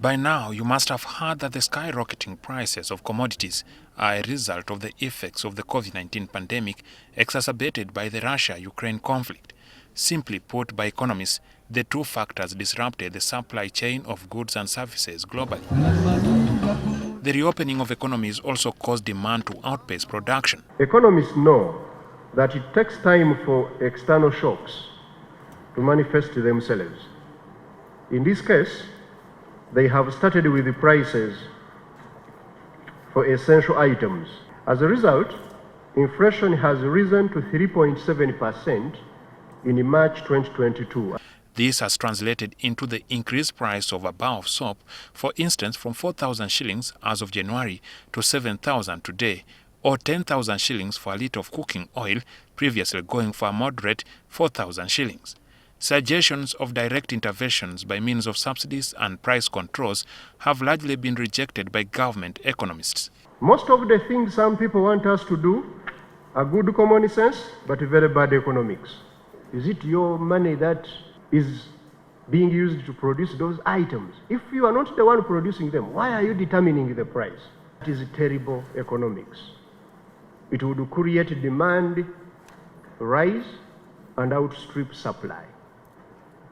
By now, you must have heard that the skyrocketing prices of commodities are a result of the effects of the COVID-19 pandemic exacerbated by the Russia-Ukraine conflict. Simply put by economists, the two factors disrupted the supply chain of goods and services globally. The reopening of economies also caused demand to outpace production. Economists know that it takes time for external shocks to manifest themselves. In this case, they have started with the prices for essential items. As a result, inflation has risen to 3.7% in March 2022. This has translated into the increased price of a bar of soap, for instance, from 4,000 shillings as of January to 7,000 today, or 10,000 shillings for a litre of cooking oil, previously going for a moderate 4,000 shillings. Suggestions of direct interventions by means of subsidies and price controls have largely been rejected by government economists. Most of the things some people want us to do are good common sense, but very bad economics. Is it your money that is being used to produce those items? If you are not the one producing them, why are you determining the price? That is terrible economics. It would create demand rise and outstrip supply.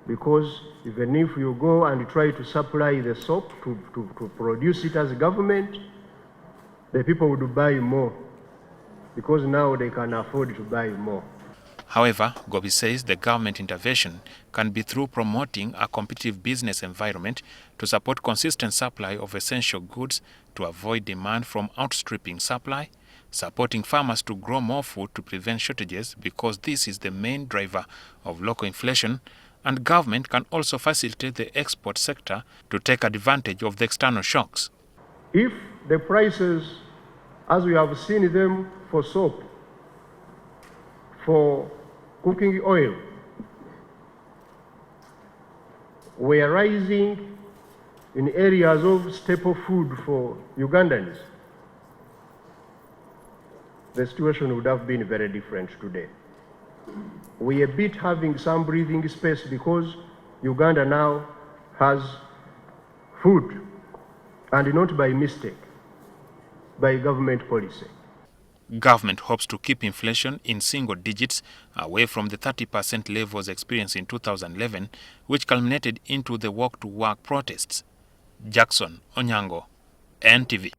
Because even if you go and try to supply the soap to produce it as a government, the people would buy more because now they can afford to buy more. However, Ggoobi says the government intervention can be through promoting a competitive business environment to support consistent supply of essential goods to avoid demand from outstripping supply, supporting farmers to grow more food to prevent shortages because this is the main driver of local inflation, and government can also facilitate the export sector to take advantage of the external shocks. If the prices, as we have seen them for soap, for cooking oil, were rising in areas of staple food for Ugandans, the situation would have been very different today. We are a bit having some breathing space because Uganda now has food, and not by mistake, by government policy. Government hopes to keep inflation in single digits, away from the 30% levels experienced in 2011, which culminated into the walk-to-work protests. Jackson Onyango, NTV.